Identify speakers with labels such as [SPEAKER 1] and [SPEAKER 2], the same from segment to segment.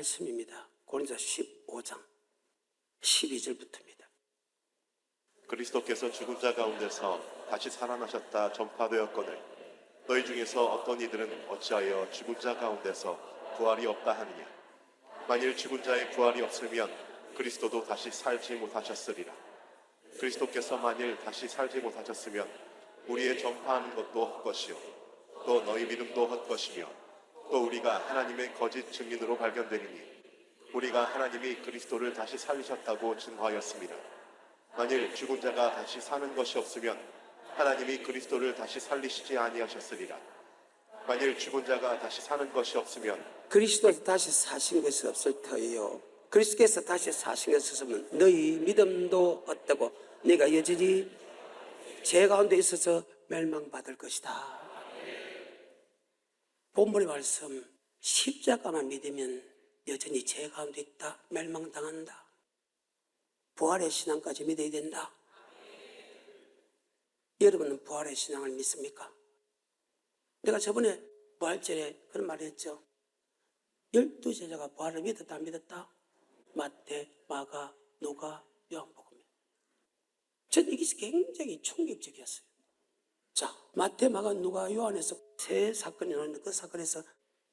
[SPEAKER 1] 말씀입니다. 고린도서 15장 12절부터입니다.
[SPEAKER 2] 그리스도께서 죽은 자 가운데서 다시 살아나셨다 전파되었거늘 너희 중에서 어떤 이들은 어찌하여 죽은 자 가운데서 부활이 없다 하느냐. 만일 죽은 자의 부활이 없으면 그리스도도 다시 살지 못하셨으리라. 그리스도께서 만일 다시 살지 못하셨으면 우리의 전파하는 것도 헛것이요 또 너희 믿음도 헛것이며 또 우리가 하나님의 거짓 증인으로 발견되리니 우리가 하나님이 그리스도를 다시 살리셨다고 증거하였습니다. 만일 죽은 자가 다시 사는 것이 없으면 하나님이 그리스도를 다시 살리시지 아니하셨으리라. 만일 죽은 자가 다시 사는 것이 없으면
[SPEAKER 1] 그리스도에서 다시 사신 것이 없을 터이요 그리스도께서 다시 사신 것이 없으면 너희 믿음도 헛되고 네가 여전히 죄 가운데 있어서 멸망받을 것이다. 본문의 말씀, 십자가만 믿으면 여전히 죄 가운데 있다, 멸망당한다. 부활의 신앙까지 믿어야 된다. 여러분은 부활의 신앙을 믿습니까? 내가 저번에 부활절에 그런 말을 했죠. 12제자가 부활을 믿었다 안 믿었다? 마태, 마가, 누가, 요한복음. 저는 이게 굉장히 충격적이었어요. 자, 마태, 마가, 누가, 요한에서 세 사건이 나오는데 그 사건에서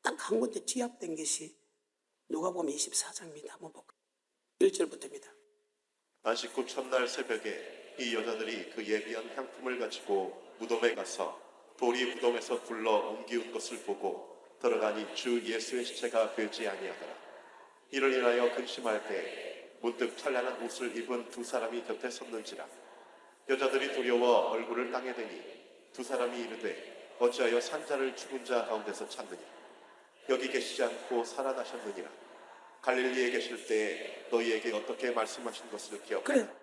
[SPEAKER 1] 딱 한 군데 지압된 것이 누가복음 24장입니다. 한번 볼까요? 1절부터입니다.
[SPEAKER 2] 안식 후 첫날 새벽에 이 여자들이 그 예비한 향품을 가지고 무덤에 가서 돌이 무덤에서 굴러 옮기운 것을 보고 들어가니 주 예수의 시체가 되지 아니하더라. 이를 인하여 근심할 때 문득 찬란한 옷을 입은 두 사람이 곁에 섰는지라. 여자들이 두려워 얼굴을 땅에 대니 두 사람이 이르되 어찌하여 산자를 죽은 자 가운데서 찾느냐. 여기 계시지 않고 살아나셨느니라. 갈릴리에 계실 때에 너희에게 어떻게 말씀하신 것을 기억하라.
[SPEAKER 1] 그래.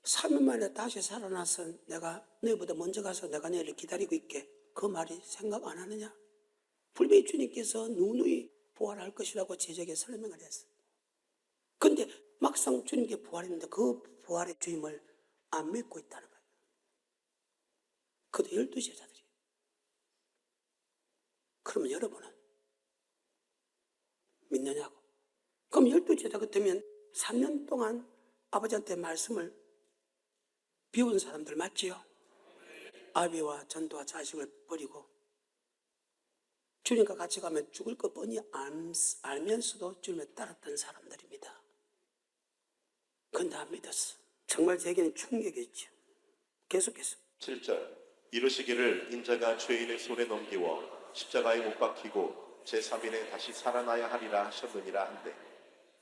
[SPEAKER 1] 3일 만에 다시 살아나서 내가 너희보다 먼저 가서 내가 너희를 기다리고 있게 그 말이 생각 안 하느냐? 분명히 주님께서 누누이 부활할 것이라고 제자에게 설명을 했어요. 근데 막상 주님께 부활했는데 그 부활의 주님을 안 믿고 있다는 거예요. 그도 12제자들이에요. 그러면 여러분은 믿느냐고? 그럼 12제자 같으면 3년 동안 아버지한테 말씀을 비운 사람들 맞지요? 아비와 전도와 자식을 버리고 주님과 같이 가면 죽을 것 뻔히 알면서도 주님을 따랐던 사람들입니다. 그건 다 믿었어. 정말 제게는 충격이었죠. 계속해서
[SPEAKER 2] 7절 이르시기를 인자가 죄인의 손에 넘기워 십자가에 못 박히고 제3일에 다시 살아나야 하리라 하셨느니라 한데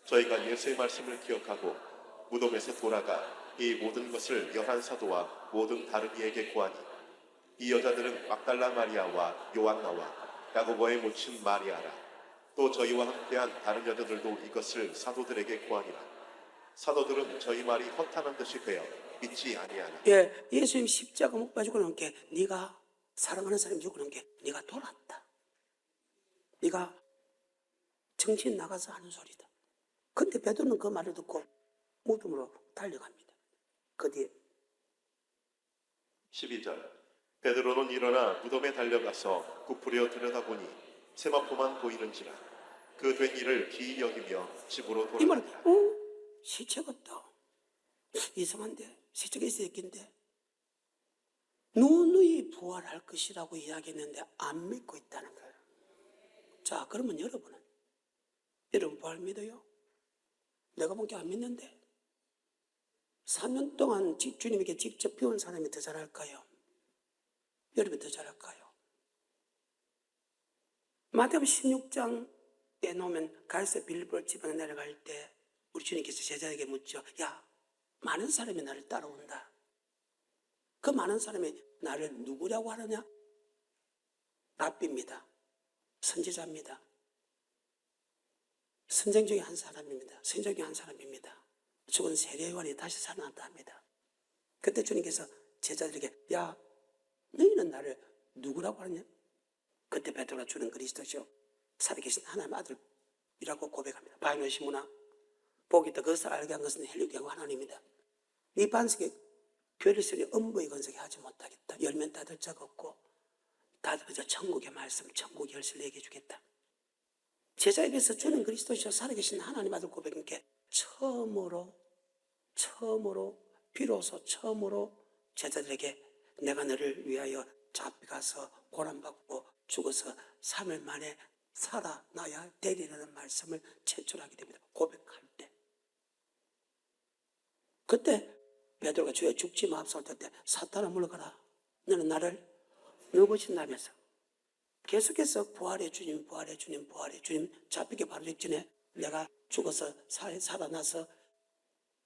[SPEAKER 2] 저희가 예수의 말씀을 기억하고 무덤에서 돌아가 이 모든 것을 11사도와 모든 다른 이에게 고하니 이 여자들은 막달라 마리아와 요한나와 야고보의 모친 마리아라. 또 저희와 함께한 다른 여자들도 이것을 사도들에게 고하니라. 사도들은 저희 말이 허탄한 듯이 되어 믿지 아니하나.
[SPEAKER 1] 예, 예수님 십자가 못 박히고 나온 게 네가 사랑하는 사람이 죽고 나온 게 네가 돌았다. 네가 정신 나가서 하는 소리다. 근데 베드로는 그 말을 듣고 무덤으로 달려갑니다. 그 뒤에
[SPEAKER 2] 12절 베드로는 일어나 무덤에 달려가서 굽으려 들여다보니 세마포만 보이는지라. 그 된 일을 기이 여기며 집으로
[SPEAKER 1] 이 말은
[SPEAKER 2] 돌아가니라.
[SPEAKER 1] 시체가 없다. 이상한데 시체가 있어야 겠는데 누누이 부활할 것이라고 이야기했는데 안 믿고 있다는 거예요. 자, 그러면 여러분 부활 믿어요? 내가 본 게 안 믿는데 3년 동안 주님에게 직접 배운 사람이 더 잘할까요? 여러분이 더 잘할까요? 마태복음 16장에 놓으면 갈새 빌립보 지방에 내려갈 때 우리 주님께서 제자에게 묻죠. 야, 많은 사람이 나를 따라온다. 그 많은 사람이 나를 누구라고 하느냐? 랍비입니다. 선지자입니다. 선생 중에 한 사람입니다. 선생 중에 한 사람입니다. 죽은 세례요한이 다시 살아났다 합니다. 그때 주님께서 제자들에게 야, 너희는 나를 누구라고 하느냐? 그때 베드로가 주는 그리스도시요 살아계신 하나님 아들이라고 고백합니다. 바이면 시므나 복이 있다. 그것을 알게 한 것은 헬리우하고 하나님이다. 네 반석에 교회를 쓰니 음부의 건석에 하지 못하겠다. 열면 닫을 자가 없고 닫으면 천국의 말씀, 천국의 열쇠를 얘기해 주겠다. 제자 입에서 주는 그리스도시여 살아계신 하나님 아들 고백인 게 처음으로 비로소 처음으로 제자들에게 내가 너를 위하여 잡혀가서 고난받고 죽어서 3일 만에 살아나야 되리라는 말씀을 제출하게 됩니다. 고백할 때. 그때 베드로가 주여 죽지 마옵소서 할 때 사탄아 물러가라. 너는 나를 누구신다면서 계속해서 부활의 주님, 부활의 주님, 부활의 주님 잡히기 바로 직전에 내가 죽어서 살아나서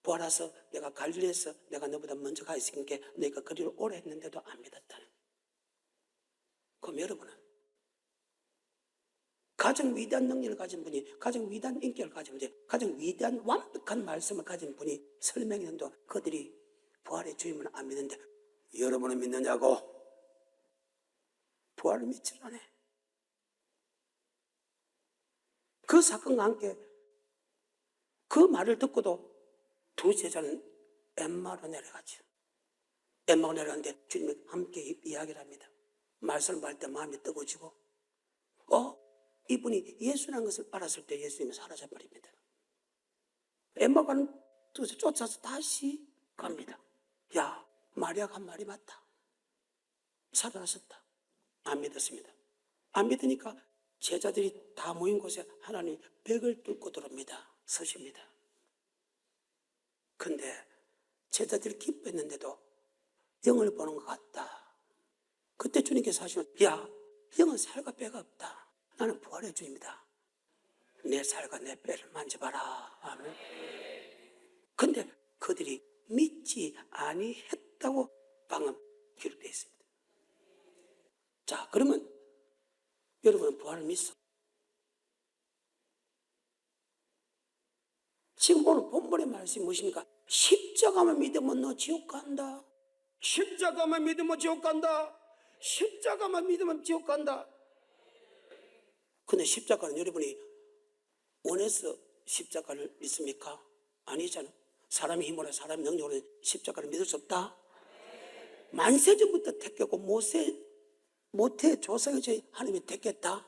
[SPEAKER 1] 부활해서 내가 갈릴리에서 내가 너보다 먼저 가 있으니까 너희가 그리로 오래 했는데도 안 믿었다는. 그럼 여러분은 가장 위대한 능력을 가진 분이, 가장 위대한 인격을 가진 분이, 가장 위대한 완벽한 말씀을 가진 분이 설명했는데 그들이 부활의 주님을 안 믿는데 여러분은 믿느냐고? 부활을 믿지 않네. 그 사건과 함께 그 말을 듣고도 두 제자는 엠마로 내려가죠. 엠마로 내려가는데 주님이 함께 이야기를 합니다. 말씀을 할 때 마음이 뜨거워지고 이분이 예수라는 것을 알았을 때 예수님이 사라져버립니다. 엠마가는 쫓아서 다시 갑니다. 야, 마리아가 한 말이 맞다. 살아나셨다. 안 믿었습니다. 안 믿으니까 제자들이 다 모인 곳에 하나님이 벽을 뚫고 들어옵니다. 서십니다. 근데 제자들이 기뻐했는데도 영을 보는 것 같다. 그때 주님께서 하시면 야, 영은 살과 뼈가 없다. 나는 부활의 주입니다. 내 살과 내 뼈를 만져봐라. 아멘. 근데 그들이 믿지 아니했다고 방금 기록되어 있습니다. 자, 그러면 여러분은 부활을 믿어? 지금 오늘 본문의 말씀이 무엇입니까? 십자가만 믿으면 너 지옥 간다. 십자가만 믿으면 지옥 간다. 십자가만 믿으면 지옥 간다. 근데 십자가는 여러분이 원해서 십자가를 믿습니까? 아니잖아. 사람의 힘으로 사람의 능력으로 십자가를 믿을 수 없다. 만세전부터 택했고 모태 조상의 하나님이 택했다.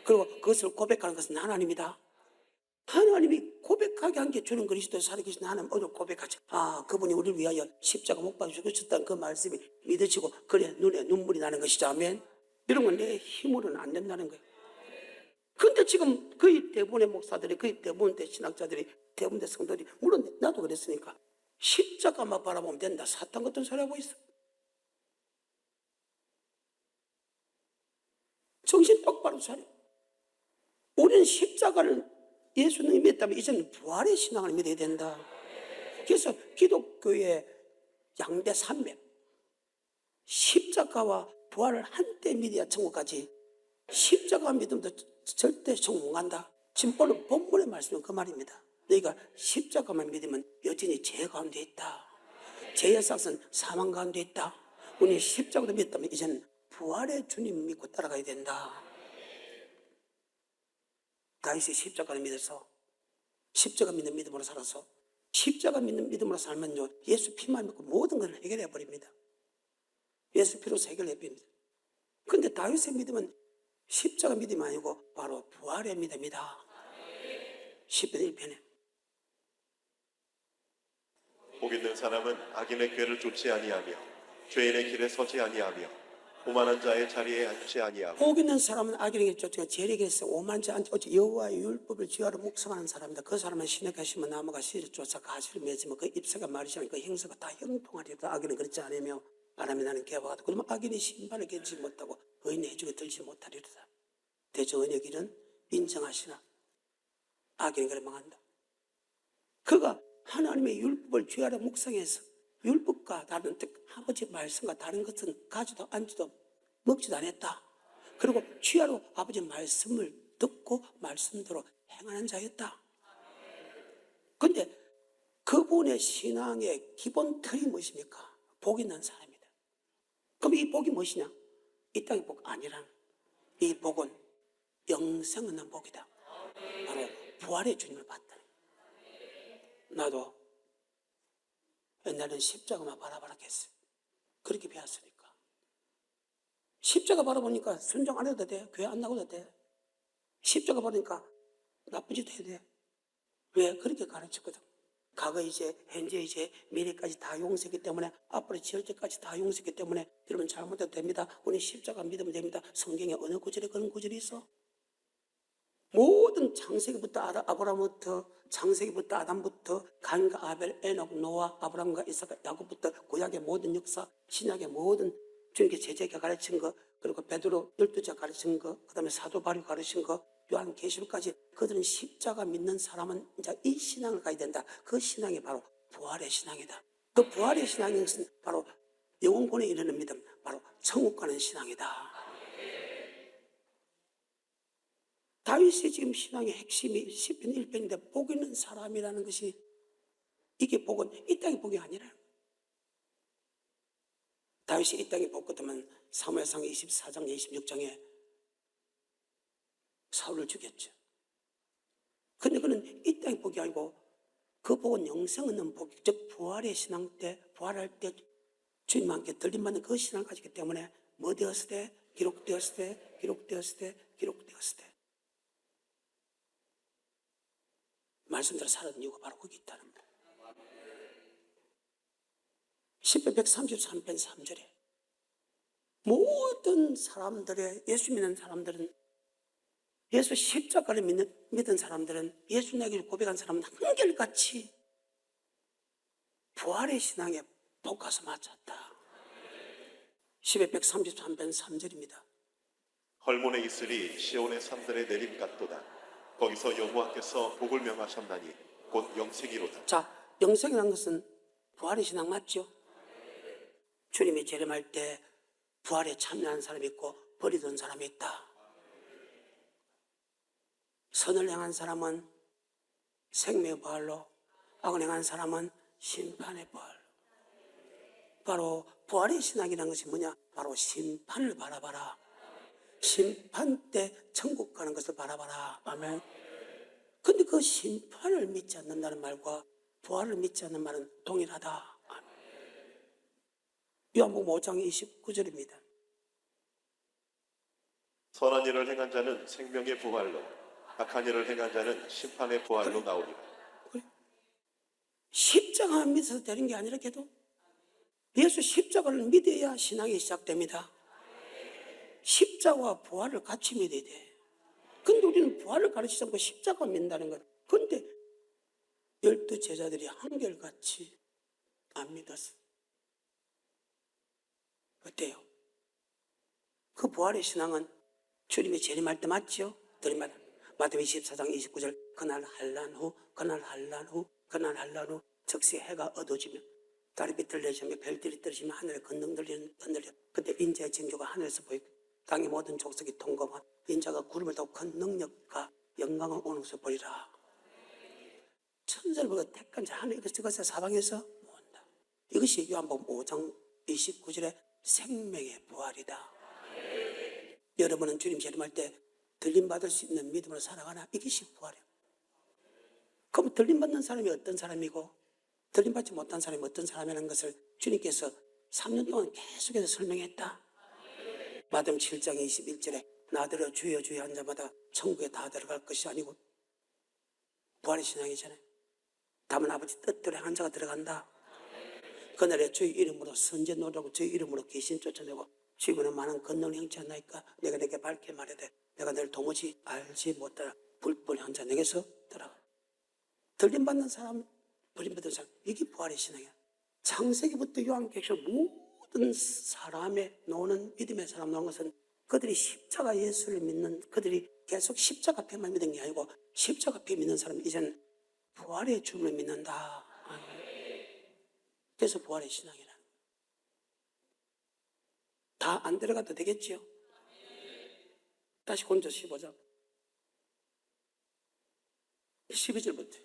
[SPEAKER 1] 그리고 그것을 고백하는 것은 하나님이다. 하나님이 고백하게 한 게 주는 그리스도의 살아계신 하나님 오늘 고백하죠. 그분이 우리를 위하여 십자가 못 박아 죽으셨다는 그 말씀이 믿어지고 그래 눈에 눈물이 나는 것이죠. 아멘. 이런 건 내 힘으로는 안 된다는 거예요. 근데 지금 거의 대부분의 목사들이, 거의 대부분의 신학자들이, 대부분의 성도들이, 물론 나도 그랬으니까 십자가만 바라보면 된다. 사탄 같은 소리 하고 있어. 정신 똑바로 차려. 우리는 십자가를 예수님이 믿다면 이제는 부활의 신앙을 믿어야 된다. 그래서 기독교의 양대 산맥, 십자가와 부활을 한때 믿어야 천국까지. 십자가 믿으면 절대 천국 못 간다. 지금 오늘 본문의 말씀은 그 말입니다. 너희가 십자가만 믿으면 여전히 죄 가운데 있다. 죄의 삭은 사망 가운데 있다. 우리 십자가도 믿다면 이제는 부활의 주님 믿고 따라가야 된다. 다윗이 십자가를 믿어서 십자가 믿는 믿음으로 살아서 십자가 믿는 믿음으로 살면요 예수 피만 믿고 모든 걸 해결해 버립니다. 예수 피로서 해결해 버립니다. 그런데 다윗의 믿음은 십자가 믿음이 아니고 바로 부활의 믿음이다. 10편 1편에
[SPEAKER 2] 복 있는 사람은 악인의 꾀를 쫓지 아니하며 죄인의 길에 서지 아니하며 오만한 자의 자리에 앉지 아니하고
[SPEAKER 1] 복 있는 사람은 악인에게 쫓겨 죄에게서 오만한 자 앉지 여호와의 율법을 주야로 묵상하는 사람이다. 그 사람은 신에 가시면 나무가 씨를 쫓아 가시를 맺으면 그 잎새가 마르시면 그 형사가 다 형통하리로다. 악인은 그렇지 않으며 바람이 나는 개와 같고 그러면 악인이 신발을 깨지 못하고 의인의 해중에 들지 못하리로다. 대저 의인의 길은 인정하시나 악인은 그래 망한다. 그가 하나님의 율법을 주야로 묵상해서 율법과 다른 아버지 말씀과 다른 것은 가지도 앉지도 먹지도 않았다. 그리고 주야로 아버지 말씀을 듣고 말씀대로 행하는 자였다. 그런데 그분의 신앙의 기본 틀이 무엇입니까? 복 있는 사람이다. 그럼 이 복이 무엇이냐? 이 땅의 복 아니란. 이 복은 영생 없는 복이다. 바로 부활의 주님을 봤다. 나도 옛날에는 십자가만 바라보라 했어요. 그렇게 배웠으니까. 십자가 바라보니까 순종 안 해도 돼. 교회 안 나가도 돼. 십자가 바라보니까 나쁜 짓 해야 돼. 왜? 그렇게 가르쳤거든. 과거 이제, 현재 이제, 미래까지 다 용서했기 때문에, 앞으로 지을 때까지 다 용서했기 때문에, 여러분 잘못해도 됩니다. 우리 십자가 믿으면 됩니다. 성경에 어느 구절에 그런 구절이 있어? 모든 창세기부터 아브라함부터, 창세기부터 아담부터, 가인과 아벨, 에녹, 노아, 아브라함과 이삭, 야곱부터 구약의 모든 역사, 신약의 모든 주님께 제자가 가르친 거, 그리고 베드로 12자 가르친 거, 그 다음에 사도 바울 가르친 거, 요한계시록까지 그들은 십자가 믿는 사람은 이제 이 신앙을 가야 된다. 그 신앙이 바로 부활의 신앙이다. 그 부활의 신앙인 것은 바로 영혼권에 이르는 믿음, 바로 천국 가는 신앙이다. 다윗의 지금 신앙의 핵심이 시편 1편인데 복 있는 사람이라는 것이, 이게 복은 이 땅의 복이 아니라, 다윗이 이 땅의 복 같으면 사무엘상 24장 26장에 사울을 죽였죠. 근데 그는 이 땅의 복이 아니고 그 복은 영생 얻는 복, 즉 부활의 신앙 때, 부활할 때 주님과 함께 들림받는 그 신앙을 가지기 때문에 뭐 되었을 때? 기록되었을 때, 기록되었을 때, 기록되었을 때. 말씀대로 살았던 이유가 바로 거기 있다는 거예요. 시편 133편 3절에 모든 사람들의, 예수 믿는 사람들은, 예수 십자가를 믿은 사람들은, 예수 나기를 고백한 사람은 한결같이 부활의 신앙에 복가서 맞췄다. 시편 133편 3절입니다.
[SPEAKER 2] 헐몬에 있으리 시온의 산들의 내림 같도다. 거기서 여호와께서 복을 명하셨나니 곧 영생이로다.
[SPEAKER 1] 자, 영생이라는 것은 부활의 신앙 맞죠? 주님이 재림할 때 부활에 참여한 사람이 있고 버리던 사람이 있다. 선을 행한 사람은 생명의 부활로, 악을 행한 사람은 심판의 부활. 바로 부활의 신앙이라는 것이 뭐냐? 바로 심판을 바라봐라. 심판 때 천국 가는 것을 바라봐라. 아멘. 근데 그 심판을 믿지 않는다는 말과 부활을 믿지 않는 말은 동일하다. 아멘. 요한복음 5장 29절입니다.
[SPEAKER 2] 선한 일을 행한 자는 생명의 부활로, 악한 일을 행한 자는 심판의 부활로 나오리라.
[SPEAKER 1] 그래. 십자가만 믿어서 되는 게 아니라 걔도 예수 십자가를 믿어야 신앙이 시작됩니다. 십자가와 부활을 같이 믿어야 돼. 근데 우리는 부활을 가르치지 않고 십자가 믿는다는 것. 근데 12 제자들이 한결같이 안 믿었어. 어때요? 그 부활의 신앙은 주님이 재림할 때 맞죠? 들이마다 마태복음 24장 29절, 그날 한란 후, 그날 한란 후, 그날 한란 후, 즉시 해가 어두워지며 달이 비틀려지며 별들이 떨어지며 하늘에 건능들리는 건들려. 그때 인자의 징조가 하늘에서 보이고 땅의 모든 족속이 통곡하며 인자가 구름을 타고 큰 능력과 영광을 오는 것을 보리라. 천사를 보고 택한 자 하늘 이것을 사방에서 모은다. 이것이 요한복음 5장 29절의 생명의 부활이다. 여러분은 주님 재림할 때 들림받을 수 있는 믿음으로 살아가나? 이것이 부활이에요. 그럼 들림받는 사람이 어떤 사람이고 들림받지 못한 사람이 어떤 사람이라는 것을 주님께서 3년 동안 계속해서 설명했다. 마태복음 7장 21절에 나더러 주여 주여 한 자마다 천국에 다 들어갈 것이 아니고, 부활의 신앙이잖아요. 다만 아버지 뜻대로 한 자가 들어간다. 그날에 주의 이름으로 선제 노래하고 주의 이름으로 귀신 쫓아내고 주님은 많은 권능을 행치 않나이까 내가 내게 밝게 말해대 내가 너를 도무지 알지 못하라. 불법을 한 자 내게서 들어가. 들림받는 사람, 버림받은 사람, 이게 부활의 신앙이야. 창세기부터 요한계시록 모든 사람의 노는 믿음의 사람 나온 것은 그들이 십자가 예수를 믿는, 그들이 계속 십자가 앞에만 믿은 게 아니고 십자가 앞에 믿는 사람은 이제는 부활의 주님을 믿는다. 그래서 부활의 신앙이라. 다 안 들어가도 되겠지요? 다시 고린도 15장 12절부터.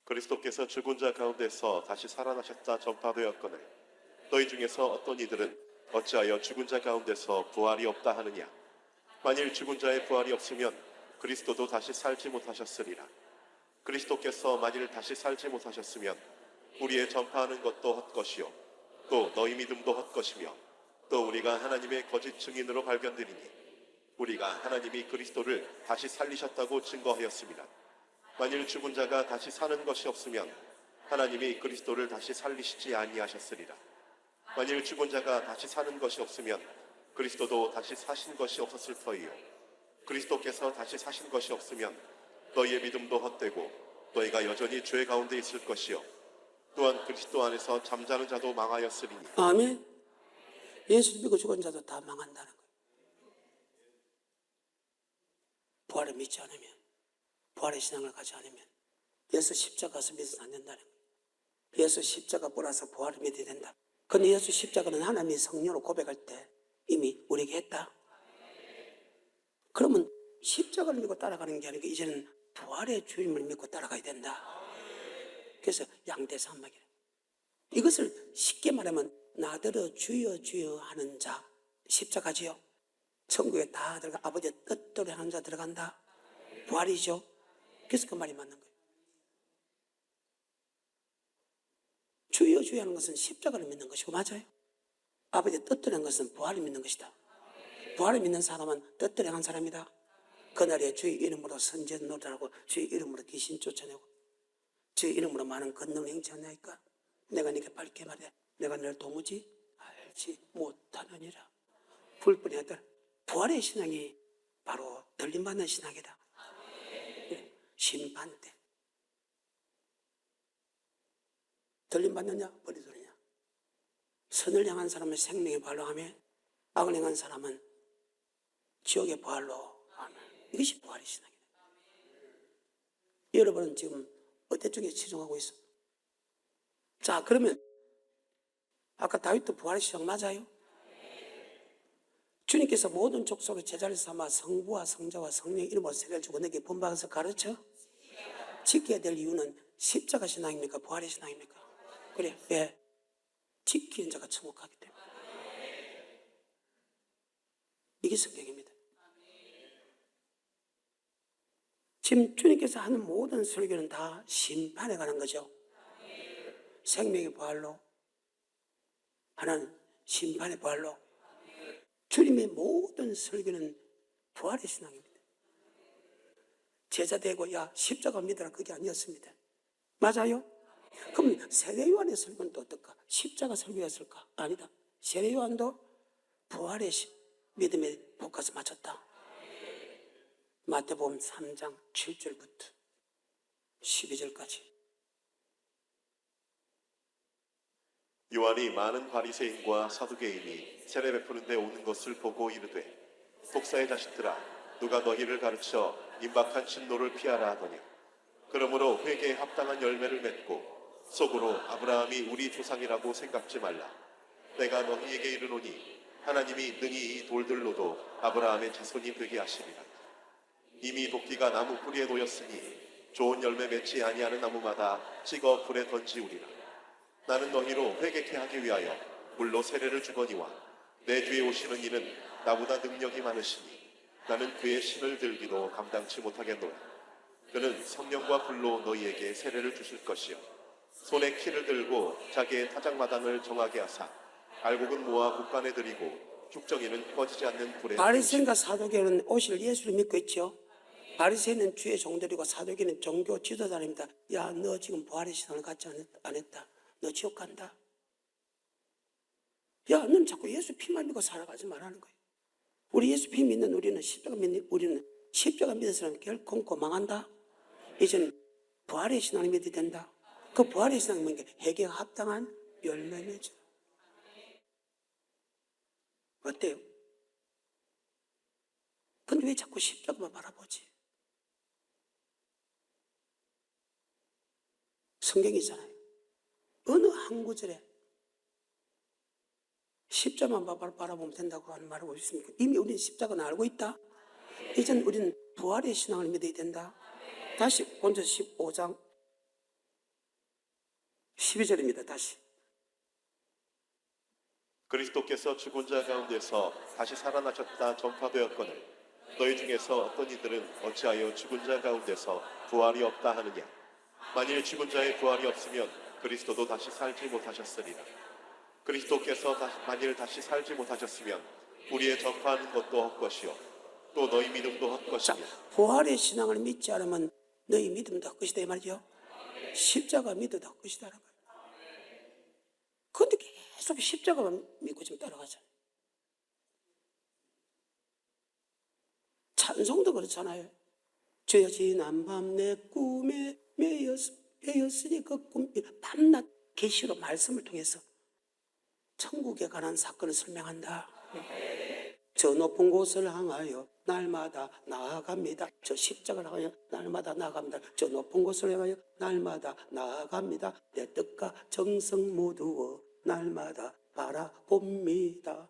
[SPEAKER 2] 그리스도께서 죽은 자 가운데서 다시 살아나셨다 전파되었거늘 너희 중에서 어떤 이들은 어찌하여 죽은 자 가운데서 부활이 없다 하느냐. 만일 죽은 자의 부활이 없으면 그리스도도 다시 살지 못하셨으리라. 그리스도께서 만일 다시 살지 못하셨으면 우리의 전파하는 것도 헛것이요 또 너희 믿음도 헛것이며 또 우리가 하나님의 거짓 증인으로 발견되리니 우리가 하나님이 그리스도를 다시 살리셨다고 증거하였습니다. 만일 죽은 자가 다시 사는 것이 없으면 하나님이 그리스도를 다시 살리시지 아니하셨으리라. 만일 죽은 자가 다시 사는 것이 없으면 그리스도도 다시 사신 것이 없었을 터이요. 그리스도께서 다시 사신 것이 없으면 너희의 믿음도 헛되고 너희가 여전히 죄 가운데 있을 것이요. 또한 그리스도 안에서 잠자는 자도 망하였으리니.
[SPEAKER 1] 아멘. 예수 믿고 죽은 자도 다 망한다는 거예요. 부활을 믿지 않으면, 부활의 신앙을 가지 않으면 예수 십자가에서 믿어서 안 된다는 거예요. 예수 십자가 보라서 부활을 믿어야 된다. 근데 예수 십자가는 하나님이 성령으로 고백할 때 이미 우리에게 했다. 그러면 십자가를 믿고 따라가는 게 아니고 이제는 부활의 주님을 믿고 따라가야 된다. 그래서 양대산맥이에요. 이것을 쉽게 말하면 나더러 주여 주여 하는 자 십자가지요. 천국에 다 들어가 아버지의 뜻대로 하는 자 들어간다. 부활이죠. 그래서 그 말이 맞는 거예요. 주여 주여 하는 것은 십자가를 믿는 것이고 맞아요. 아버지의 뜻대로 하는 것은 부활을 믿는 것이다. 부활을 믿는 사람은 뜻대로 한 사람이다. 그날에 주의 이름으로 선제 노래하고 주의 이름으로 귀신 쫓아내고 주의 이름으로 많은 권능 행치하나이까. 내가 네게 밝게 말해 내가 너를 도무지 알지 못하느니라. 불뿐이 아들 부활의 신앙이 바로 들림받는 신앙이다. 심판 때 들림받느냐 버리느냐. 선을 향한 사람은 생명의 부활로 하며 악을 향한 사람은 지옥의 부활로 하며. 이것이 부활의 신앙이다. 여러분은 지금 어떤 쪽에 치중하고 있어? 자, 그러면 아까 다윗도 부활의 신앙 맞아요? 주님께서 모든 족속을 제자를 삼아 성부와 성자와 성령 이름으로 세례를 주고 내게 본받아서 가르쳐 지켜야 될 이유는 십자가 신앙입니까? 부활의 신앙입니까? 그래, 왜? 지키는 자가 천국하기 때문에. 이게 성경입니다. 지금 주님께서 하는 모든 설교는 다 심판에 관한 거죠. 생명의 부활로, 하나는 심판의 부활로. 주님의 모든 설교는 부활의 신앙입니다. 제자 되고 야 십자가 믿어라 그게 아니었습니다. 맞아요? 그럼 세례요한의 설교는 또 어떨까? 십자가 설교였을까? 아니다. 세례요한도 부활의 믿음에 포커스 맞췄다. 마태복음 3장 7절부터 12절까지.
[SPEAKER 2] 요한이 많은 바리새인과 사두개인이 세례 베푸는 데 오는 것을 보고 이르되 독사의 자식들아 누가 너희를 가르쳐 임박한 진노를 피하라 하더냐. 그러므로 회개에 합당한 열매를 맺고 속으로 아브라함이 우리 조상이라고 생각지 말라. 내가 너희에게 이르노니 하나님이 능히 이 돌들로도 아브라함의 자손이 되게 하시리라. 이미 도끼가 나무 뿌리에 놓였으니 좋은 열매 맺지 아니하는 나무마다 찍어 불에 던지우리라. 나는 너희로 회개케 하기 위하여 물로 세례를 주거니와 내 뒤에 오시는 이는 나보다 능력이 많으시니 나는 그의 신을 들기도 감당치 못하겠노라. 그는 성령과 불로 너희에게 세례를 주실 것이요 손에 키를 들고 자기의 타작마당을 정하게 하사 알곡은 모아 국간에 들이고 죽정이는 꺼지지 않는 불에.
[SPEAKER 1] 바리새인과 사두개는 오실 예수를 믿고 있죠. 바리새인은 주의 종들이고 사두개는 종교 지도자입니다. 야, 너 지금 부활의 신앙을 갖지 안 했다. 너 지옥 간다. 야, 너는 자꾸 예수 피만 믿고 살아가지 말라는 거예요. 우리 예수 피 믿는 우리는 십자가 믿는 사람은 결코 망한다. 이제는 부활의 신앙을 믿어야 된다. 그 부활의 신앙은 뭔가 회개에 합당한 열매죠. 어때요? 근데 왜 자꾸 십자가만 바라보지? 성경이잖아요. 어느 한 구절에 십자가만 바라보면 된다고 하는 말을 보셨습니까? 이미 우리는 십자가는 알고 있다. 이제는 우리는 부활의 신앙을 믿어야 된다. 다시 본전 15장 12절입니다. 다시.
[SPEAKER 2] 그리스도께서 죽은 자 가운데서 다시 살아나셨다 전파되었거늘 너희 중에서 어떤 이들은 어찌하여 죽은 자 가운데서 부활이 없다 하느냐. 만일 죽은 자의 부활이 없으면 그리스도도 다시 살지 못하셨으리라. 그리스도께서 만일 다시 살지 못하셨으면 우리의 전파하는 것도 헛것이요 또 너희 믿음도
[SPEAKER 1] 자,
[SPEAKER 2] 헛것이며
[SPEAKER 1] 부활의 신앙을 믿지 않으면 너희 믿음도 헛것이다 이 말이죠. 십자가 믿어도 헛것이다라는 거예요. 그런데 계속 십자가만 믿고 지금 따라가잖아요. 찬송도 그렇잖아요. 주여 지난 밤 내 꿈에 매였으니 그 꿈, 밤낮 계시로 말씀을 통해서 천국에 관한 사건을 설명한다. 저 높은 곳을 향하여 날마다 나아갑니다. 저 십자가를 향하여 날마다 나아갑니다. 저 높은 곳을 향하여 날마다 나아갑니다. 내 뜻과 정성 모두 날마다 바라봅니다.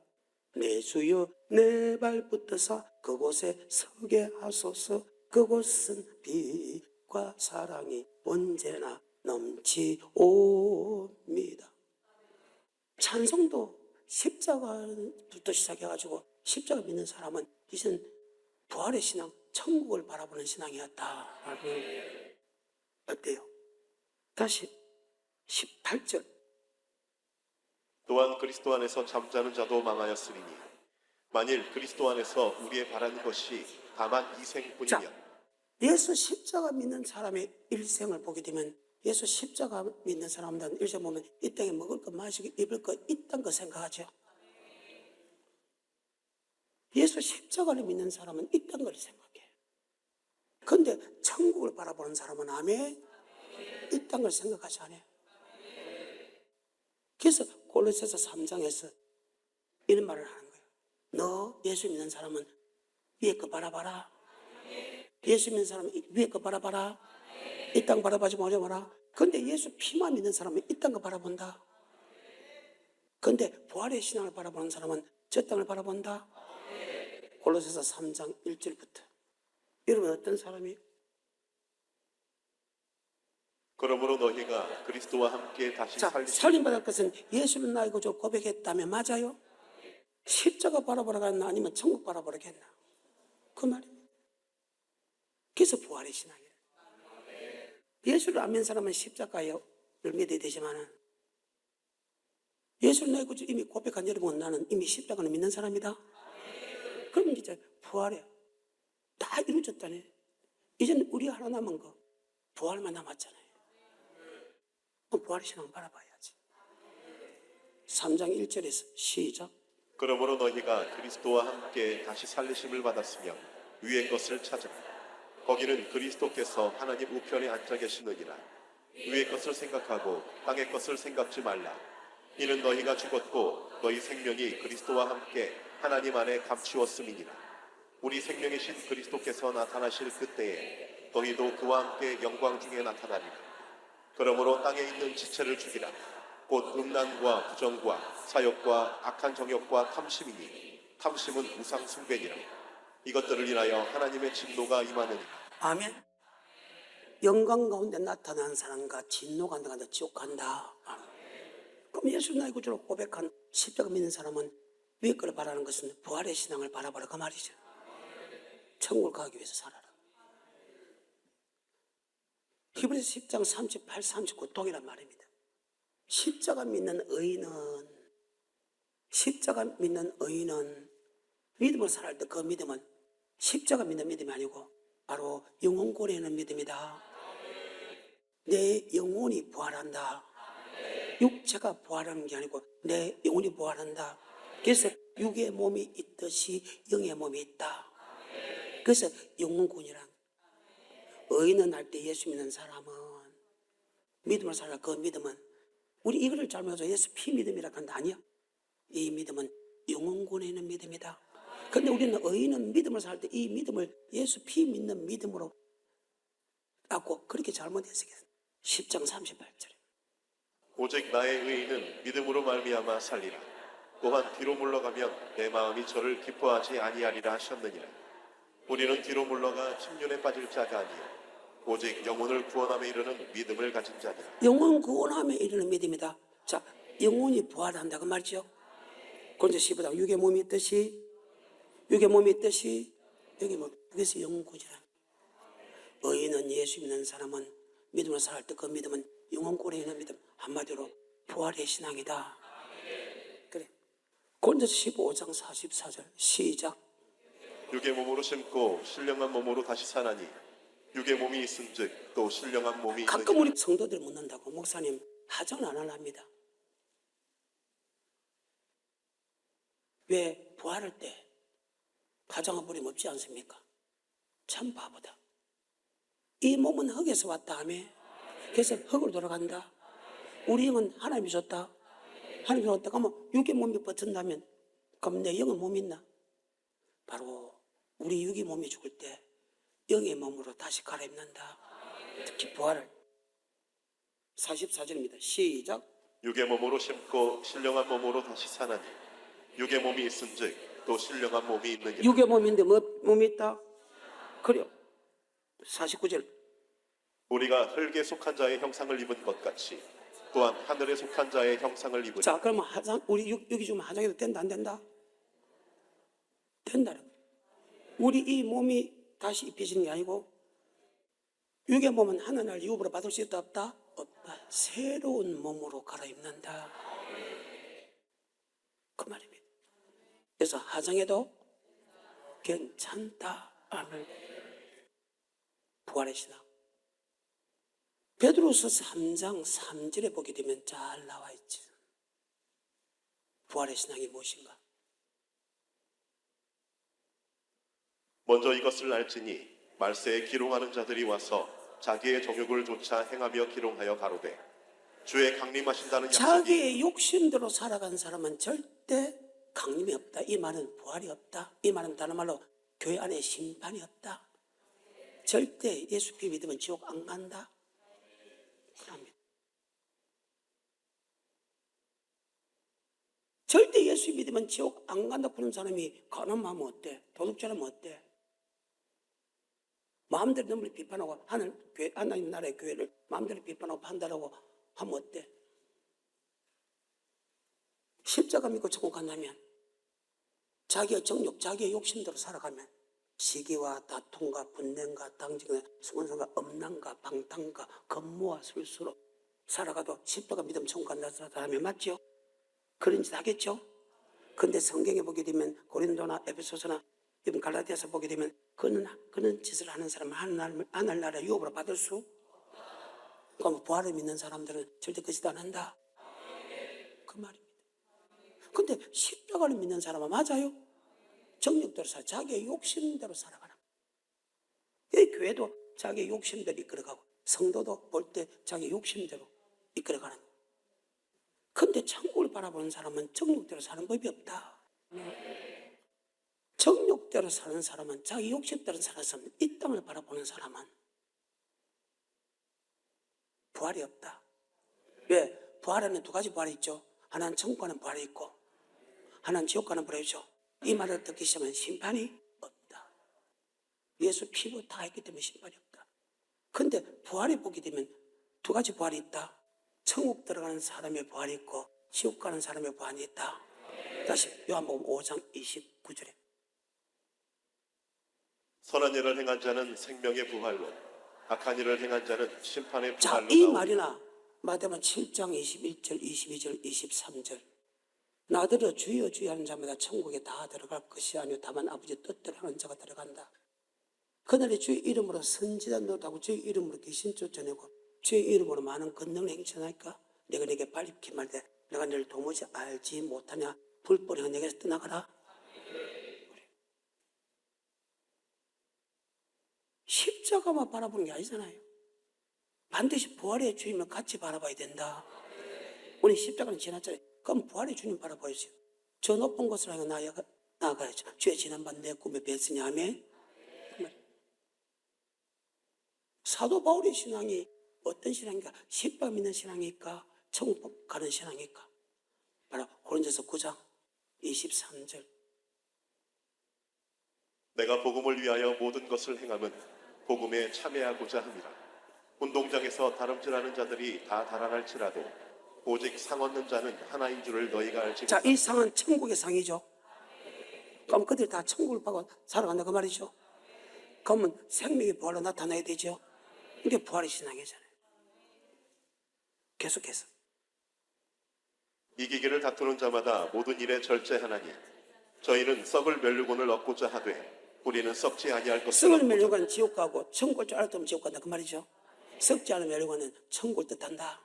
[SPEAKER 1] 내 주여 내 발붙어서 그곳에 서게 하소서. 그곳은 빛과 사랑이 언제나 넘치옵니다. 찬송도 십자가부터 시작해가지고 십자가 믿는 사람은 이젠 부활의 신앙, 천국을 바라보는 신앙이었다. 어때요? 다시 18절.
[SPEAKER 2] 또한 그리스도 안에서 잠자는 자도 망하였으리니 만일 그리스도 안에서 우리의 바라는 것이 다만 이 생뿐이면
[SPEAKER 1] 예수 십자가 믿는 사람의 일생을 보게 되면 예수 십자가 믿는 사람들은 일생 보면 이 땅에 먹을 것, 마시고 입을 것 있다는 거 생각하죠. 예수 십자가를 믿는 사람은 있다는 걸 생각해. 그런데 천국을 바라보는 사람은 아멘? 있다는 걸 생각하지 않아요. 그래서 골로새서 3장에서 이런 말을 하는 거예요. 너 예수 믿는 사람은 위에 거 바라봐라. 예수 믿는 사람은 위에 거 바라봐라. 이 땅 바라보지 마라. 그런데 예수 피만 믿는 사람은 이 땅 거 바라본다. 그런데 부활의 신앙을 바라보는 사람은 저 땅을 바라본다. 골로새서 3장 1절부터. 여러분 어떤 사람이?
[SPEAKER 2] 그러므로 너희가 그리스도와 함께 다시
[SPEAKER 1] 살림받을 것은 예수는 나의 구주 고백했다면 맞아요? 십자가 바라보라겠나 아니면 천국 바라보라겠나? 그 말입니다. 그래서 부활의 신앙이에요. 예수를 안 믿는 사람은 십자가를 믿어야 되지만 예수를 나의 구주 이미 고백한 여러분 나는 이미 십자가는 믿는 사람이다. 그러면 이제 부활에 다 이루어졌다네. 이제는 우리 하나 남은 거 부활만 남았잖아요. 그럼 부활의 신앙 바라봐야지. 3장 1절에서 시작.
[SPEAKER 2] 그러므로 너희가 그리스도와 함께 다시 살리심을 받았으며 위의 것을 찾으라. 거기는 그리스도께서 하나님 우편에 앉아 계시느니라. 위의 것을 생각하고 땅의 것을 생각지 말라. 이는 너희가 죽었고 너희 생명이 그리스도와 함께 하나님 안에 감추었음이니라. 우리 생명이신 그리스도께서 나타나실 그때에 너희도 그와 함께 영광 중에 나타나리라. 그러므로 땅에 있는 지체를 죽이라. 곧 음란과 부정과 사욕과 악한 정욕과 탐심이니 탐심은 우상 숭배니라. 이것들을 인하여 하나님의 진노가 임하느니라.
[SPEAKER 1] 아멘. 영광 가운데 나타난 사람과 진노가 나간다. 지옥 간다. 아멘. 그럼 예수 나의 구주로 고백한 십자가 믿는 사람은 위에 걸 바라는 것은 부활의 신앙을 바라보라 그 말이죠. 천국을 가기 위해서 살아라. 히브리서 10장 38, 39 동일한 말입니다. 십자가 믿는 의인은 믿음을 살아갈 때 그 믿음은 십자가 믿는 믿음이 아니고 바로 영혼고리에 있는 믿음이다. 내 영혼이 부활한다. 육체가 부활하는 게 아니고 내 영혼이 부활한다. 그래서 육의 몸이 있듯이 영의 몸이 있다. 그래서 영혼군이란 의인은 할 때 예수 믿는 사람은 믿음을 살아. 그 믿음은 우리 이거를 잘못해서 예수 피 믿음이라 한다. 아니야. 이 믿음은 영혼군에 있는 믿음이다. 그런데 우리는 의인은 믿음을 살 때 이 믿음을 예수 피 믿는 믿음으로 갖고 그렇게 잘못 해석했어요. 10장 38절에
[SPEAKER 2] 오직 나의 의인은 믿음으로 말미암아 살리라. 또한 뒤로 물러가면 내 마음이 저를 기뻐하지 아니하리라 하셨느니라. 우리는 뒤로 물러가 침륜에 빠질 자가 아니요 오직 영혼을 구원함에 이르는 믿음을 가진 자니라.
[SPEAKER 1] 영혼 구원함에 이르는 믿음이다. 자, 영혼이 부활한다 그 말이죠. 그런데 15장 육의 몸이 있듯이 여기 뭐 그래서 영혼구지라. 의인은 예수 믿는 사람은 믿음을 살아갈 때 그 믿음은 영혼골에 있는 믿음, 한마디로 부활의 신앙이다. 그래. 고린도서 15장 44절 시작.
[SPEAKER 2] 육의 몸으로 심고 신령한 몸으로 다시 사나니 육의 몸이 있은즉 또 신령한 몸이
[SPEAKER 1] 가끔
[SPEAKER 2] 있느니라.
[SPEAKER 1] 우리 성도들 묻는다고 목사님 하전 안 하랍니다. 왜 부활할 때 가정한 부림 없지 않습니까? 참 바보다. 이 몸은 흙에서 왔다 하며 그래서 흙으로 돌아간다. 우리 영은 하나님이 줬다. 하나님이 줬다. 그러면 육의 몸이 버틴다면 그럼 내 영은 몸이 있나? 바로 우리 육의 몸이 죽을 때 영의 몸으로 다시 갈아입는다. 특히 부활을 44절입니다. 시작.
[SPEAKER 2] 육의 몸으로 심고 신령한 몸으로 다시 사나니 육의 몸이 있은즉 또 신령한 몸이 있느니라.
[SPEAKER 1] 육의 몸인데 뭐 몸이 있다? 그래요. 49절.
[SPEAKER 2] 우리가 흙에 속한 자의 형상을 입은 것 같이 또한 하늘에 속한 자의 형상을 입으니.
[SPEAKER 1] 자, 그러면 하장 우리 육이 좀 하장해도 된다 안 된다? 된다. 우리 이 몸이 다시 입혀지는 게 아니고 육의 몸은 하나님을 유업으로 받을 수 있다 없다? 없다. 새로운 몸으로 갈아입는다. 그 말입니다. 그래서 하장해도 괜찮다. 아멘. 부활의 신앙. 베드로서 3장 3절에 보게 되면 잘 나와 있지. 부활의 신앙이 무엇인가?
[SPEAKER 2] 먼저 이것을 알지니 말세에 기롱하는 자들이 와서 자기의 정욕을 조차 행하며 기롱하여 가로되 주의 강림하신다는 약속이.
[SPEAKER 1] 자기의 욕심대로 살아간 사람은 절대 강림이 없다. 이 말은 부활이 없다. 이 말은 다른 말로 교회 안에 심판이 없다. 절대 예수 믿으면 지옥 안 간다. 그럽니다. 절대 예수 믿으면 지옥 안 간다 그런 사람이 가난하면 어때? 도둑질하면 어때? 마음대로 너무 비판하고 하나님 나라의 교회를 마음대로 비판하고 판단하고 하면 어때? 십자가 믿고 천국 간다면 자기의 정욕, 자기의 욕심대로 살아가면 시기와 다툼과 분쟁과 당진과 수건성과 엄난과 방탕과 건모와 술수로 살아가도 십자가 믿음 천국 간다 사람이 맞죠? 그런 짓 하겠죠? 그런데 성경에 보게 되면 고린도나 에베소서나 이번 갈라디아서 보게 되면 그런 짓을 하는 사람은 하늘나라 유업으로 받을 수? 그럼 부활을 믿는 사람들은 절대 그 짓 안 한다. 그 말입니다. 근데 십자가를 믿는 사람은 맞아요? 정욕대로 자기의 욕심대로 살아가는. 이 교회도 자기의 욕심대로 이끌어가고 성도도 볼 때 자기 욕심대로 이끌어가는. 근데 천국을 바라보는 사람은 정욕대로 사는 법이 없다. 정욕대로 사는 사람은 자기 욕심대로 살아서 이 땅을 바라보는 사람은 부활이 없다. 왜? 부활에는 두 가지 부활이 있죠. 하나는 천국 가는 부활이 있고 하나는 지옥 가는 부활이 있죠. 이 말을 듣기 시작하면 심판이 없다. 예수 피부 다 했기 때문에 심판이 없다. 근데 부활에 보게 되면 두 가지 부활이 있다. 천국 들어가는 사람의 부활이 있고 지옥 가는 사람의 부활이 있다. 다시 요한복음 5장 29절에
[SPEAKER 2] 선한 일을 행한 자는 생명의 부활로 악한 일을 행한 자는 심판의
[SPEAKER 1] 자,
[SPEAKER 2] 부활로
[SPEAKER 1] 이
[SPEAKER 2] 나오리라.
[SPEAKER 1] 말이나 마태복음 7장 21절, 22절, 23절 나더러 주여 주여 하는 자마다 천국에 다 들어갈 것이 아니요 다만 아버지 뜻대로 하는 자가 들어간다. 그날에 주의 이름으로 선지자 노릇하고 주의 이름으로 귀신 쫓아내고 주의 이름으로 많은 권능을 행천하니까 내가 내게 발입히 말되 내가 너를 도무지 알지 못하냐 불법이가 내게서 떠나가라. 십자가만 바라보는 게 아니잖아요. 반드시 부활의 주님을 같이 바라봐야 된다. 우리 십자가는 지났잖아요. 그럼 부활의 주님 바라봐야죠. 저 높은 곳을 향해 나아가야죠. 주의 지난밤 내 꿈에 뵀으니 아멘. 사도 바울의 신앙이 어떤 신앙인가? 십자가 믿는 신앙일까? 천국 가는 신앙일까? 바로 고린도서 9장 23절.
[SPEAKER 2] 내가 복음을 위하여 모든 것을 행함은 복음에 참여하고자 함이라. 운동장에서 다름질하는 자들이 다 달아날지라도 오직 상 얻는 자는 하나인 줄을 너희가 알지
[SPEAKER 1] 자,
[SPEAKER 2] 못하느냐.
[SPEAKER 1] 이 상은 천국의 상이죠. 그럼 그들이 다 천국을 받고 살아간다 그 말이죠. 그러면 생명의 부활로 나타나야 되죠. 이게 부활의 신앙이잖아요. 계속해서
[SPEAKER 2] 이기기를 다투는 자마다 모든 일에 절제하나니 저희는 썩을 멸류관을 얻고자 하되 우리는 썩지 아니할 것을
[SPEAKER 1] 썩을
[SPEAKER 2] 얻고자
[SPEAKER 1] 멸류관은 지옥 가고 천국을 줄 알았다면 지옥 간다 그 말이죠. 썩지 않은 멸류관은 천국을 뜻한다.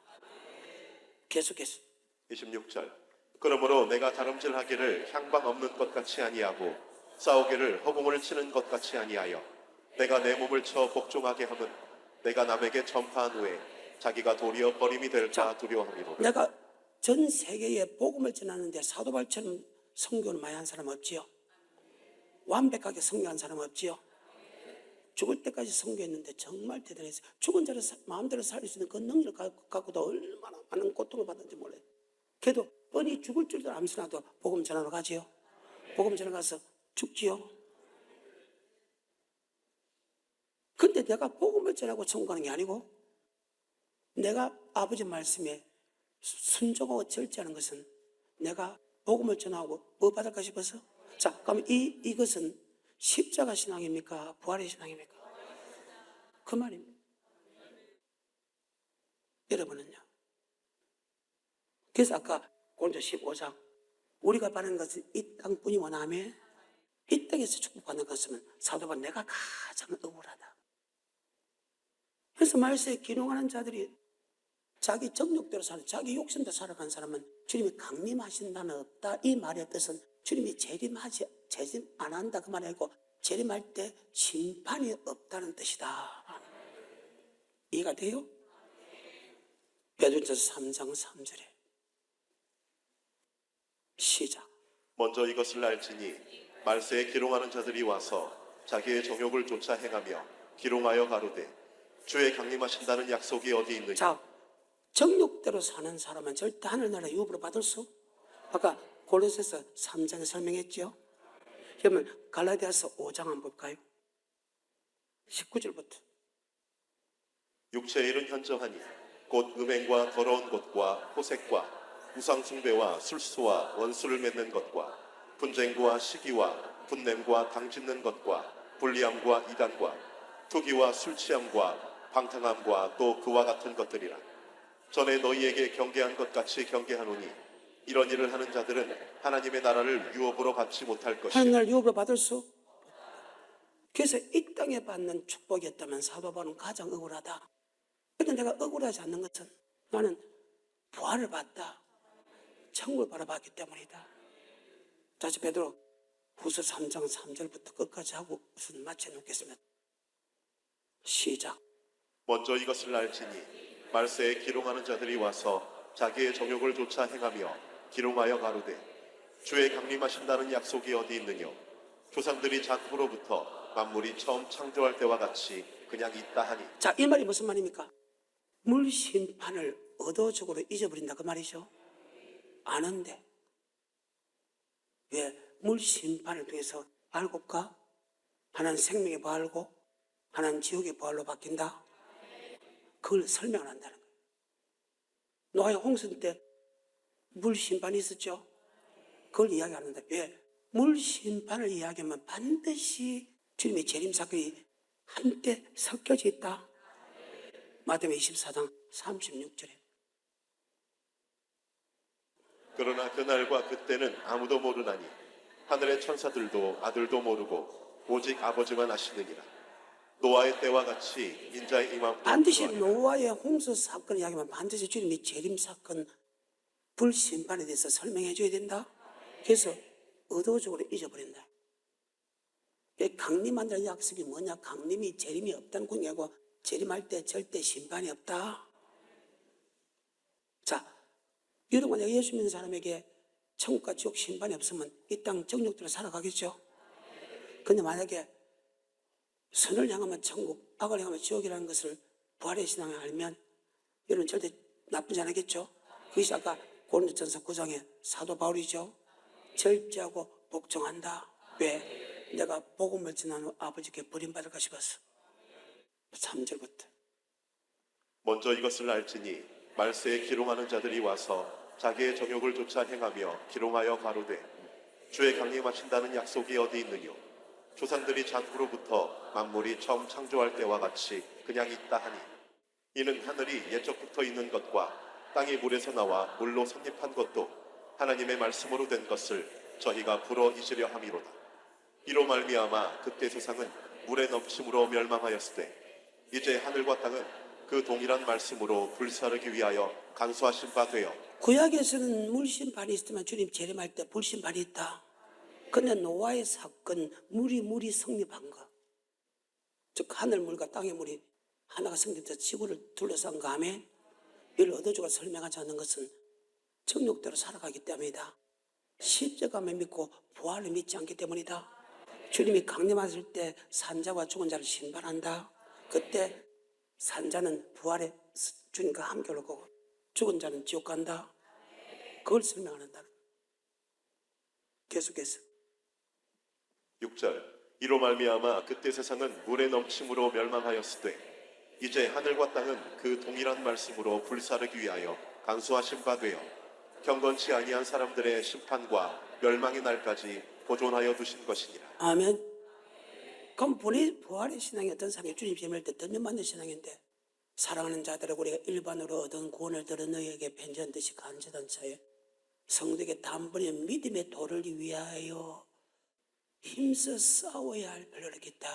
[SPEAKER 1] 계속해서
[SPEAKER 2] 26절. 그러므로 내가 다름질하기를 향방 없는 것 같이 아니하고 싸우기를 허공을 치는 것 같이 아니하여 내가 내 몸을 쳐 복종하게 함은 내가 남에게 전파한 후에 자기가 도리어 버림이 될까 두려워함이로다.
[SPEAKER 1] 내가 전 세계에 복음을 전하는데 사도 바울처럼 선교를 많이 한 사람 없지요? 완벽하게 선교한 사람 없지요? 죽을 때까지 선교했는데 정말 대단했어요. 죽은 자를 마음대로 살릴 수 있는 그 능력을 갖고도 얼마나 많은 고통을 받는지 몰라요. 그래도 뻔히 죽을 줄도 알면서도 복음 전하러 가지요. 복음 전하러 가서 죽지요. 근데 내가 복음을 전하고 천국하는 게 아니고 내가 아버지 말씀에 순종하고 절제하는 것은 내가 복음을 전하고 뭐 받을까 싶어서. 자, 그럼 이것은 십자가 신앙입니까? 부활의 신앙입니까? 그 말입니다. 여러분은요? 그래서 아까 고린도 15장 우리가 바라는 것은 이 땅뿐이 원하며 이 땅에서 축복받는 것은 사도 바울 내가 가장 억울하다. 그래서 말세에 기능하는 자들이 자기 정욕대로 사는 자기 욕심대로 살아간 사람은 주님이 강림하신다는 없다. 이 말의 뜻은 주님이 재림 안 한다 그 말이 아니고 재림할 때 심판이 없다는 뜻이다. 이해가 돼요? 베드로전서 3장 3절에 시작.
[SPEAKER 2] 먼저 이것을 알지니 말세에 기롱하는 자들이 와서 자기의 정욕을 쫓아 행하며 기롱하여 가로되 주의 강림하신다는 약속이 어디 있느냐.
[SPEAKER 1] 자, 정욕대로 사는 사람은 절대 하늘나라 유업으로 받을 수. 아까 골로새서 3장에 설명했죠. 그러면 갈라디아서 5장 한번 볼까요? 19절부터.
[SPEAKER 2] 육체의 일은 현저하니 곧 음행과 더러운 것과 호색과 우상숭배와 술수와 원수를 맺는 것과 분쟁과 시기와 분냄과 당짓는 것과 불리함과 이단과 투기와 술취함과 방탕함과 또 그와 같은 것들이라. 전에 너희에게 경계한 것 같이 경계하노니 이런 일을 하는 자들은 하나님의 나라를 유업으로 받지 못할 것이라.
[SPEAKER 1] 하늘나라 유업으로 받을 수. 그래서 이 땅에 받는 축복이었다면 사도 바울은 가장 억울하다. 그런데 내가 억울하지 않는 것은 나는 부활을 받다. 천국을 바라봤기 때문이다. 다시 베드로 후서 3장 3절부터 끝까지 하고 우선 마쳐놓겠습니다. 시작.
[SPEAKER 2] 먼저 이것을 알지니 말세에 기롱하는 자들이 와서 자기의 정욕을 쫓아 행하며 기롱하여 가로되 주의 강림하신다는 약속이 어디 있느냐. 조상들이 자국으로부터 만물이 처음 창조할 때와 같이 그냥 있다 하니.
[SPEAKER 1] 자, 이 말이 무슨 말입니까? 물심판을 의도적으로 잊어버린다 그 말이죠. 아는데 왜 물심판을 통해서 알고까? 하나는 생명의 부활고 하나는 지옥의 부활로 바뀐다. 그걸 설명을 한다는 거예요. 노아의 홍수 때 물심판이 있었죠. 그걸 이야기하는데 왜? 물심판을 이야기하면 반드시 주님의 재림 사건이 한때 섞여져 있다. 마태복음 24장 36절에.
[SPEAKER 2] 그러나 그날과 그때는 아무도 모르나니 하늘의 천사들도 아들도 모르고 오직 아버지만 아시느니라. 노아의 때와 같이 인자의 임함.
[SPEAKER 1] 반드시 노아의 홍수 사건을 이야기하면 반드시 주님의 재림 사건 불심판에 대해서 설명해 줘야 된다. 그래서 의도적으로 잊어버린다. 강림한다는 약속이 뭐냐? 강림이 재림이 없다는 공약이고 재림할 때 절대 심판이 없다. 자, 여러분 내가 예수 믿는 사람에게 천국과 지옥 심판이 없으면 이 땅 정욕대로 살아가겠죠. 근데 만약에 선을 향하면 천국, 악을 향하면 지옥이라는 것을 부활의 신앙을 알면 여러분 절대 나쁘지 않겠죠. 그것이 아까 고린도전서 9장의 사도 바울이죠. 절제하고 복종한다. 왜? 내가 복음을 전한 후 아버지께 버림받을까 싶어서. 3절부터.
[SPEAKER 2] 먼저 이것을 알지니 말세에 기롱하는 자들이 와서 자기의 정욕을 쫓아 행하며 기롱하여 가로되 주의 강림하신다는 약속이 어디 있느냐. 조상들이 자국으로부터 만물이 처음 창조할 때와 같이 그냥 있다 하니 이는 하늘이 옛적부터 있는 것과 땅이 물에서 나와 물로 성립한 것도 하나님의 말씀으로 된 것을 저희가 불어 잊으려 함이로다. 이로 말미암아 그때 세상은 물의 넘침으로 멸망하였으되 이제 하늘과 땅은 그 동일한 말씀으로 불사르기 위하여 간수하신 바 되어
[SPEAKER 1] 구약에서는 물심판이 있지만 주님 재림할 때 불심판이 있다. 근데 노아의 사건, 물이 성립한 거. 즉 하늘물과 땅의 물이 하나가 성립돼서 지구를 둘러싼 감에 이를 얻어주고 설명하지 않는 것은 정욕대로 살아가기 때문이다. 십자가만 믿고 부활을 믿지 않기 때문이다. 주님이 강림하실 때 산자와 죽은 자를 심판한다. 그때 산자는 부활에 주님과 함께 올 거고 죽은 자는 지옥 간다. 그걸 설명한다. 계속해서
[SPEAKER 2] 6절 이로 말미암아 그때 세상은 물의 넘침으로 멸망하였으되 이제 하늘과 땅은 그 동일한 말씀으로 불사르기 위하여 간수하신 바 되어 경건치 아니한 사람들의 심판과 멸망의 날까지 보존하여 두신 것이니라.
[SPEAKER 1] 아멘. 그럼 부활의 신앙이 어떤 사람이 주님 재림할 때 던전받는 신앙인데 사랑하는 자들에게 우리가 일반으로 얻은 구원을 들어 너희에게 편지한 듯이 간절한 차에 성도에게 단번에 믿음의 도를 위하여 힘써 싸워야 할 필요가 있겠다.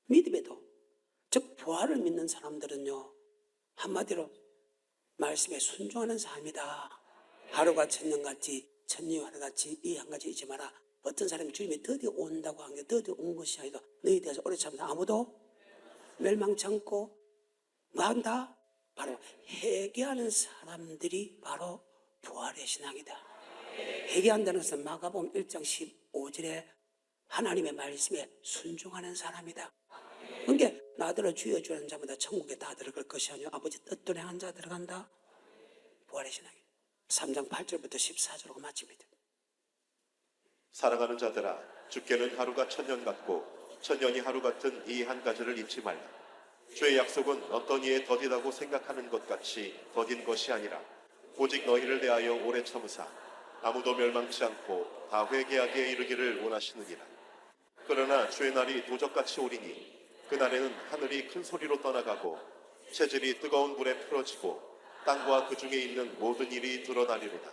[SPEAKER 1] 믿음의 도. 즉 부활을 믿는 사람들은요. 한마디로 말씀에 순종하는 삶이다. 하루가 천년같이 천년이 하루같이 이 한 가지 잊지 마라. 어떤 사람이 주님이 드디어 온다고 한 게 드디어 온 것이 아니라 너희 대해서 오래 참다 아무도 멸망치 않고 뭐 한다? 바로 회개하는 사람들이 바로 부활의 신앙이다. 회개한다는 것은 마가복음 1장 15절에 하나님의 말씀에 순종하는 사람이다. 그러니까 나더러 주여 주는 자마다 천국에 다 들어갈 것이 아니요 아버지 뜻대로 행한 자 들어간다. 부활의 신앙이다. 3장 8절부터 14절로 마칩니다.
[SPEAKER 2] 사랑하는 자들아 주께는 하루가 천년 같고 천년이 하루 같은 이 한 가지를 잊지 말라. 주의 약속은 어떤 이에 더디다고 생각하는 것 같이 더딘 것이 아니라 오직 너희를 대하여 오래 참으사 아무도 멸망치 않고 다 회개하기에 이르기를 원하시느니라. 그러나 주의 날이 도적같이 오리니 그날에는 하늘이 큰 소리로 떠나가고 체질이 뜨거운 불에 풀어지고 땅과 그 중에 있는 모든 일이 드러나리로다.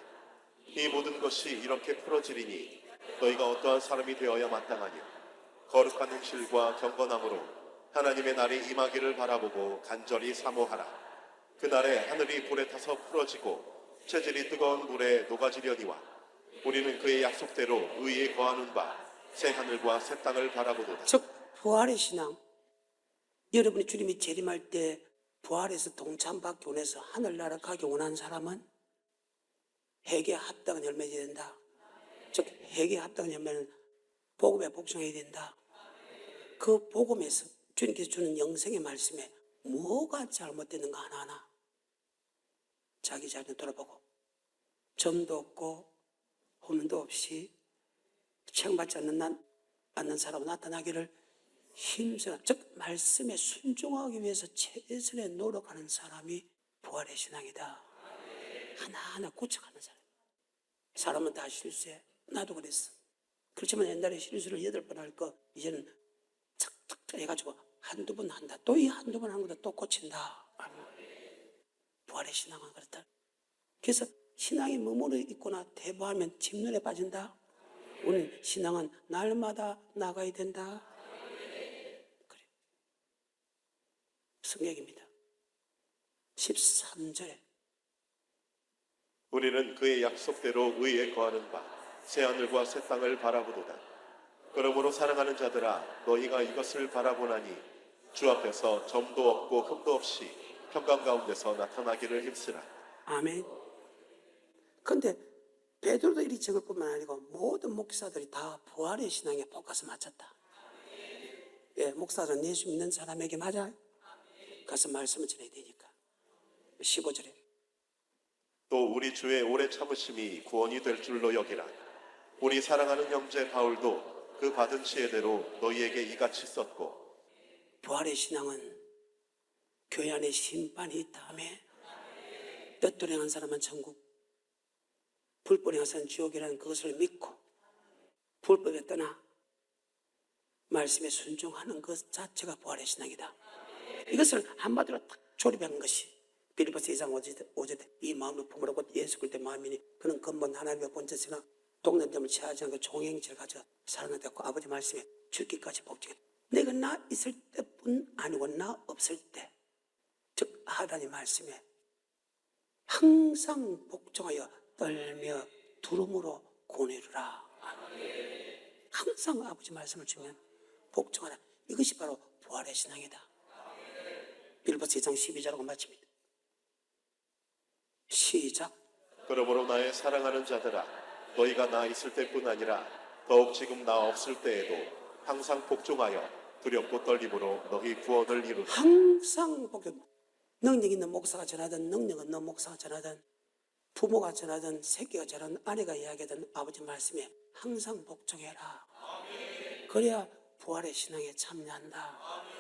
[SPEAKER 2] 이 모든 것이 이렇게 풀어지리니 너희가 어떠한 사람이 되어야 마땅하니 거룩한 행실과 경건함으로 하나님의 날이 임하기를 바라보고 간절히 사모하라. 그날에 하늘이 불에 타서 풀어지고 체질이 뜨거운 불에 녹아지려니와 우리는 그의 약속대로 의에 거하는 바 새 하늘과 새 땅을 바라보노라.
[SPEAKER 1] 즉 부활의 신앙. 여러분이 주님이 재림할 때 부활에서 동참받기 원해서 하늘나라 가기 원하는 사람은 회개에 합당한 열매가 된다. 즉 회개에 합당한 열매는 복음에 복종해야 된다. 그 복음에서 주님께서 주는 영생의 말씀에 뭐가 잘못됐는가 하나하나 자기 자신을 돌아보고 점도 없고 흠도 없이 책받지 않는 사람은 나타나기를 힘쓰라. 즉 말씀에 순종하기 위해서 최선의 노력하는 사람이 부활의 신앙이다. 하나하나 고쳐가는 사람. 사람은 다 실수해. 나도 그랬어. 그렇지만 옛날에 실수를 8번 할 거 이제는 착착 해가지고 한두 번 한다. 또 이 한두 번 한 거다 또 고친다. 부활의 신앙은 그렇다. 그래서 신앙이 머무르 있거나 대부하면 침륜에 빠진다. 우리는 신앙은 날마다 나가야 된다. 그래. 성경입니다. 13절에
[SPEAKER 2] 우리는 그의 약속대로 의에 거하는 바 새 하늘과 새 땅을 바라보도다. 그러므로 사랑하는 자들아 너희가 이것을 바라보나니 주 앞에서 점도 없고 흠도 없이 평강 가운데서 나타나기를 힘쓰라.
[SPEAKER 1] 아멘. 그런데 베드로도 이리 적을 뿐만 아니고 모든 목사들이 다 부활의 신앙에 포커스 맞췄다. 예, 목사들은 예수 믿는 사람에게 맞아요. 가서 말씀을 전해야 되니까. 15절에
[SPEAKER 2] 또 우리 주의 오래 참으심이 구원이 될 줄로 여기라. 우리 사랑하는 형제 바울도 그 받은 지혜대로 너희에게 이같이 썼고
[SPEAKER 1] 부활의 신앙은 교회 안에 심판이 있다며 뜻대로 행한 사람은 천국, 불법에 행한 사람은 지옥이라는 그것을 믿고 불법에 떠나 말씀에 순종하는 것 자체가 부활의 신앙이다. 이것을 한마디로 딱 조립한 것이 빌립보서 2장 5절에 이 마음을 품으라고 예수 그리스도의 마음이니 그는 근본 하나님의 본chất 동년됨을 취하지 않고 종행질을 가져 살아났고 아버지 말씀에 죽기까지 복종해. 내가 나 있을 때뿐 아니고 나 없을 때, 즉 하나님 말씀에 항상 복종하여 떨며 두름으로 고뇌르라. 항상 아버지 말씀을 주면 복종하라. 이것이 바로 부활의 신앙이다. 빌립보서 2장 12절하고 마칩니다. 시작.
[SPEAKER 2] 그러므로 나의 사랑하는 자들아, 너희가 나 있을 때뿐 아니라 더욱 지금 나 없을 때에도 항상 복종하여 두렵고 떨림으로 너희 구원을 이루라.
[SPEAKER 1] 항상 복종. 능력 있는 목사가 전하든 능력 없는 목사가 전하든 부모가 전하든 새끼가 전하든 아내가 이야기하든 아버지 말씀에 항상 복종해라. 그래야 부활의 신앙에 참여한다.